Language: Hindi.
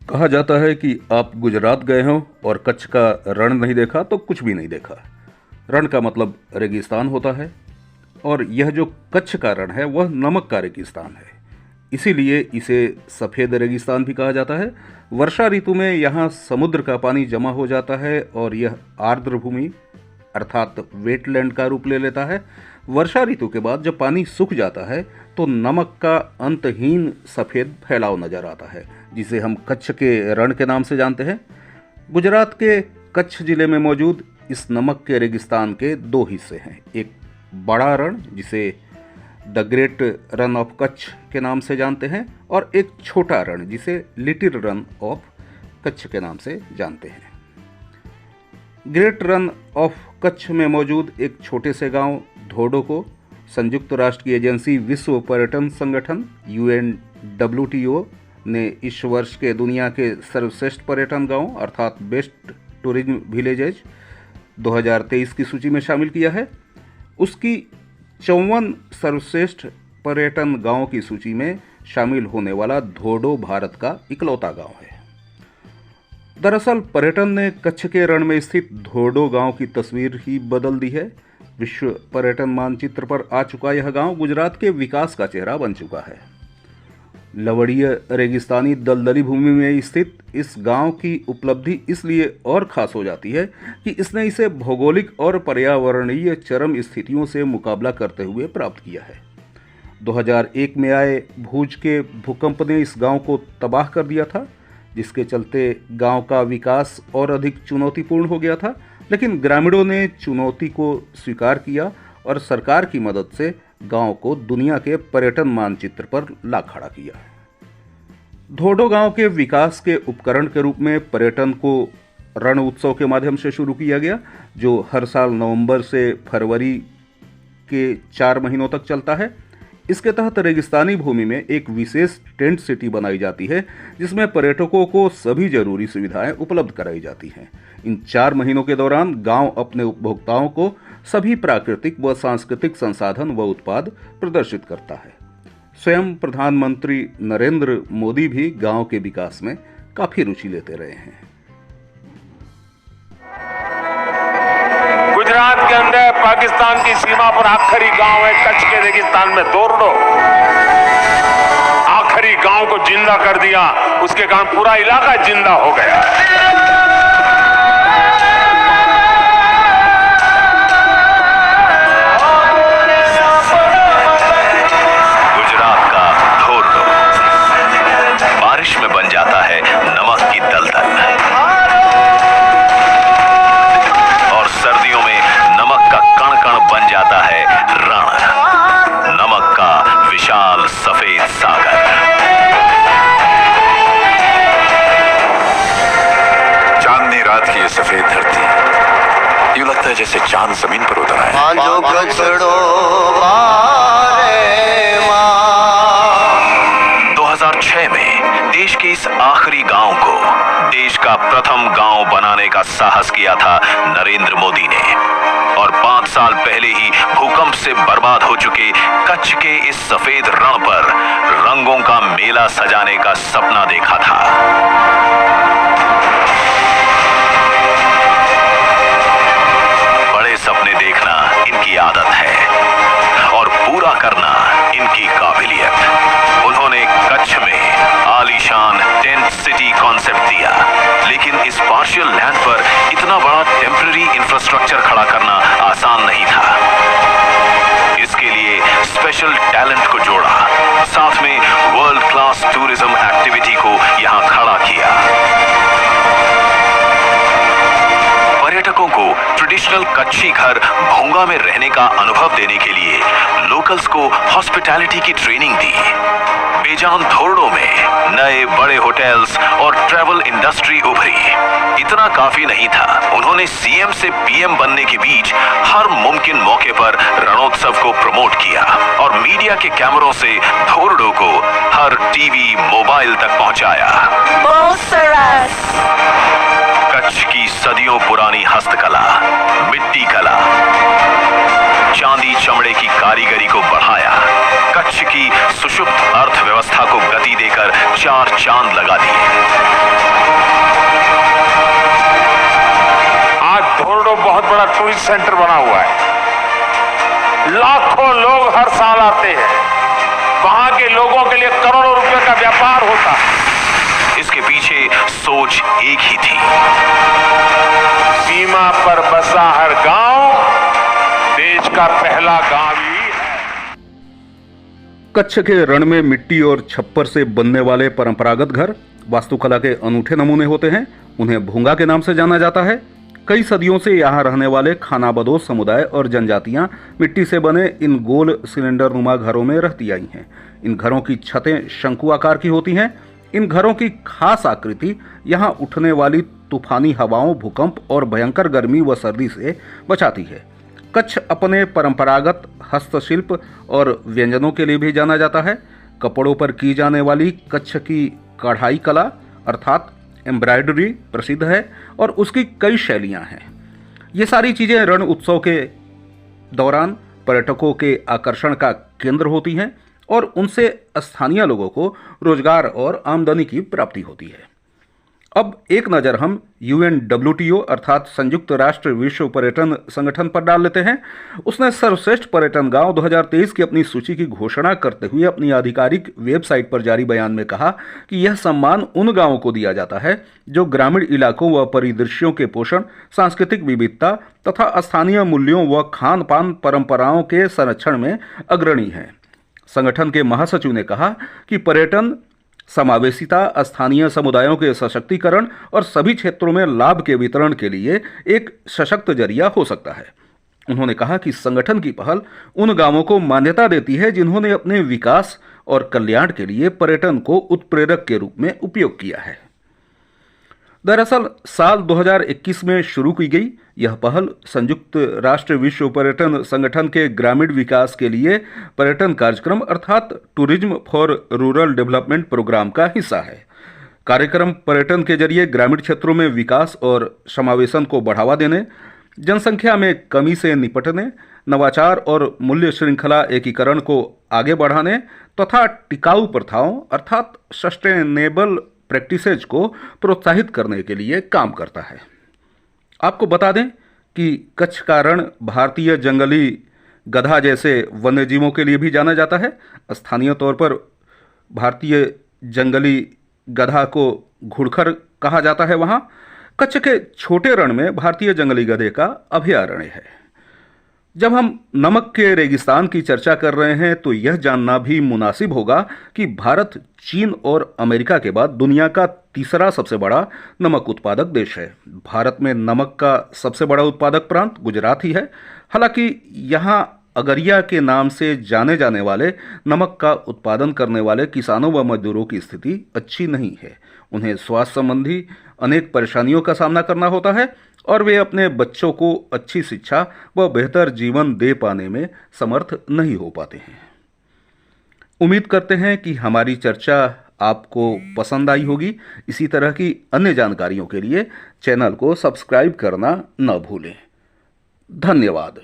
कहा जाता है कि आप गुजरात गए हो और कच्छ का रण नहीं देखा तो कुछ भी नहीं देखा। रण का मतलब रेगिस्तान होता है और यह जो कच्छ का रण है वह नमक का रेगिस्तान है, इसीलिए इसे सफ़ेद रेगिस्तान भी कहा जाता है। वर्षा ऋतु में यहाँ समुद्र का पानी जमा हो जाता है और यह आर्द्र भूमि अर्थात वेटलैंड का रूप ले लेता है। वर्षा ऋतु के बाद जब पानी सूख जाता है तो नमक का अंतहीन सफ़ेद फैलाव नजर आता है, जिसे हम कच्छ के रण के नाम से जानते हैं। गुजरात के कच्छ जिले में मौजूद इस नमक के रेगिस्तान के दो हिस्से हैं, एक बड़ा रण जिसे the great run of Kutch के नाम से जानते हैं और एक छोटा रण जिसे लिटिल रन ऑफ कच्छ के नाम से जानते हैं। ग्रेट रन ऑफ कच्छ में मौजूद एक छोटे से गांव धोडो को संयुक्त राष्ट्र की एजेंसी विश्व पर्यटन संगठन UNWTO ने इस वर्ष के दुनिया के सर्वश्रेष्ठ पर्यटन गांव अर्थात बेस्ट टूरिज्म विलेजेज 2023 की सूची में शामिल किया है। उसकी 54 सर्वश्रेष्ठ पर्यटन गांव की सूची में शामिल होने वाला धोडो भारत का इकलौता गांव है। दरअसल पर्यटन ने कच्छ के रण में स्थित धोडो गांव की तस्वीर ही बदल दी है। विश्व पर्यटन मानचित्र पर आ चुका यह गांव गुजरात के विकास का चेहरा बन चुका है। लवणीय रेगिस्तानी दलदली भूमि में स्थित इस गांव की उपलब्धि इसलिए और खास हो जाती है कि इसने इसे भौगोलिक और पर्यावरणीय चरम स्थितियों से मुकाबला करते हुए प्राप्त किया है। 2001 में आए भूज के भूकंप ने इस गांव को तबाह कर दिया था, जिसके चलते गांव का विकास और अधिक चुनौतीपूर्ण हो गया था, लेकिन ग्रामीणों ने चुनौती को स्वीकार किया और सरकार की मदद से गांव को दुनिया के पर्यटन मानचित्र पर ला खड़ा किया। धोडो गांव के विकास के उपकरण के रूप में पर्यटन को रण उत्सव के माध्यम से शुरू किया गया, जो हर साल नवंबर से फरवरी के 4 महीनों तक चलता है। इसके तहत रेगिस्तानी भूमि में एक विशेष टेंट सिटी बनाई जाती है, जिसमें पर्यटकों को सभी जरूरी सुविधाएं उपलब्ध कराई जाती हैं। इन 4 महीनों के दौरान गांव अपने उपभोक्ताओं को सभी प्राकृतिक व सांस्कृतिक संसाधन व उत्पाद प्रदर्शित करता है। स्वयं प्रधानमंत्री नरेंद्र मोदी भी गांव के विकास में काफी रुचि लेते रहे हैं। गुजरात के अंदर पाकिस्तान की सीमा पर आखिरी गांव है कच्छ के रेगिस्तान में धोडो। आखिरी गांव को जिंदा कर दिया, उसके कारण पूरा इलाका जिंदा हो गया। गुजरात का धोडो बारिश में बन जाता है नमक की दलदल और सर्दियों में नमक का कण कण बन जाता है रण, नमक का विशाल सफेद सागर। चांदनी रात की ये सफेद धरती, यूं लगता है जैसे चांद जमीन पर उतर आया। 2006 में देश के इस आखिरी गांव को देश का प्रथम गांव बनाने का साहस किया था नरेंद्र मोदी ने, और 5 साल पहले ही भूकंप से बर्बाद हो चुके कच्छ के इस सफेद रण पर रंगों का मेला सजाने का सपना देखा था। बड़े सपने देखना इनकी आदत है और पूरा करना इनकी काबिलियत। उन्होंने कच्छ में आलीशान टेंट सिटी कॉन्सेप्ट दिया, लेकिन इस पार्शियल लैंड पर इतना बड़ा टेम्पररी इंफ्रास्ट्रक्चर खड़ा करना आसान नहीं था। इसके लिए स्पेशल टैलेंट को जोड़ा, साथ में वर्ल्ड क्लास टूरिज्म एक्टिविटी को यहां खड़ा किया। पर्यटकों को ट्रेडिशनल कच्छी घर भोंगा में रहने का अनुभव देने के लिए लोकल्स को हॉस्पिटैलिटी की ट्रेनिंग दी। बेजान धोडो में नए बड़े होटल्स और ट्रैवल इंडस्ट्री उभरी। इतना काफी नहीं था, उन्होंने सीएम से पीएम बनने के बीच हर मुमकिन मौके पर रणोत्सव को प्रमोट किया और मीडिया के कैमरों से धोडो को हर टीवी मोबाइल तक पहुंचाया। कच्छ की सदियों पुरानी हस्तकला, मिट्टी कला, चांदी चमड़े की कारीगरी को बढ़ाया, कच्छ की सुषुप्त अर्थव्यवस्था को गति देकर 4 चांद लगा दिए। सर्विस सेंटर बना हुआ है। लाखों लोग हर साल आते हैं। वहां के लोगों के लिए करोड़ों रुपए का व्यापार होता है। इसके पीछे सोच एक ही थी। सीमा पर बसा हर गांव देश का पहला गांव ही है। कच्छ के रण में मिट्टी और छप्पर से बनने वाले परंपरागत घर वास्तुकला के अनूठे नमूने होते हैं। उन्हें भूंगा के नाम से जाना जाता है। कई सदियों से यहाँ रहने वाले खानाबदोश समुदाय और जनजातियां मिट्टी से बने इन गोल सिलेंडर नुमा घरों में रहती आई हैं। इन घरों की छतें शंकु आकार की होती हैं। इन घरों की खास आकृति यहाँ उठने वाली तूफानी हवाओं, भूकंप और भयंकर गर्मी व सर्दी से बचाती है। कच्छ अपने परंपरागत हस्तशिल्प और व्यंजनों के लिए भी जाना जाता है। कपड़ों पर की जाने वाली कच्छ की कढ़ाई कला अर्थात एम्ब्रॉयडरी प्रसिद्ध है और उसकी कई शैलियां हैं। ये सारी चीजें रण उत्सव के दौरान पर्यटकों के आकर्षण का केंद्र होती हैं और उनसे स्थानीय लोगों को रोजगार और आमदनी की प्राप्ति होती है। अब एक नज़र हम UNWTO अर्थात संयुक्त राष्ट्र विश्व पर्यटन संगठन पर डाल लेते हैं। उसने सर्वश्रेष्ठ पर्यटन गांव 2023 की अपनी सूची की घोषणा करते हुए अपनी आधिकारिक वेबसाइट पर जारी बयान में कहा कि यह सम्मान उन गांवों को दिया जाता है जो ग्रामीण इलाकों व परिदृश्यों के पोषण, सांस्कृतिक विविधता तथा स्थानीय मूल्यों व खान पान परंपराओं के संरक्षण में अग्रणी हैं। संगठन के महासचिव ने कहा कि पर्यटन समावेशिता, स्थानीय समुदायों के सशक्तिकरण और सभी क्षेत्रों में लाभ के वितरण के लिए एक सशक्त जरिया हो सकता है। उन्होंने कहा कि संगठन की पहल उन गांवों को मान्यता देती है जिन्होंने अपने विकास और कल्याण के लिए पर्यटन को उत्प्रेरक के रूप में उपयोग किया है। दरअसल साल 2021 में शुरू की गई यह पहल संयुक्त राष्ट्र विश्व पर्यटन संगठन के ग्रामीण विकास के लिए पर्यटन कार्यक्रम अर्थात tourism for rural development programme का हिस्सा है। कार्यक्रम पर्यटन के जरिए ग्रामीण क्षेत्रों में विकास और समावेशन को बढ़ावा देने, जनसंख्या में कमी से निपटने, नवाचार और मूल्य श्रृंखला एकीकरण को आगे बढ़ाने तथा टिकाऊ प्रथाओं अर्थात सस्टेनेबल प्रैक्टिसेज को प्रोत्साहित करने के लिए काम करता है। आपको बता दें कि कच्छ का रण भारतीय जंगली गधा जैसे वन्यजीवों के लिए भी जाना जाता है। स्थानीय तौर पर भारतीय जंगली गधा को घुड़खर कहा जाता है। वहाँ कच्छ के छोटे रण में भारतीय जंगली गधे का अभयारण्य है। जब हम नमक के रेगिस्तान की चर्चा कर रहे हैं तो यह जानना भी मुनासिब होगा कि भारत चीन और अमेरिका के बाद दुनिया का तीसरा सबसे बड़ा नमक उत्पादक देश है। भारत में नमक का सबसे बड़ा उत्पादक प्रांत गुजरात ही है। हालांकि यहाँ अगरिया के नाम से जाने जाने वाले नमक का उत्पादन करने वाले किसानों व मजदूरों की स्थिति अच्छी नहीं है। उन्हें स्वास्थ्य संबंधी अनेक परेशानियों का सामना करना होता है और वे अपने बच्चों को अच्छी शिक्षा व बेहतर जीवन दे पाने में समर्थ नहीं हो पाते हैं। उम्मीद करते हैं कि हमारी चर्चा आपको पसंद आई होगी। इसी तरह की अन्य जानकारियों के लिए चैनल को सब्सक्राइब करना न भूलें। धन्यवाद।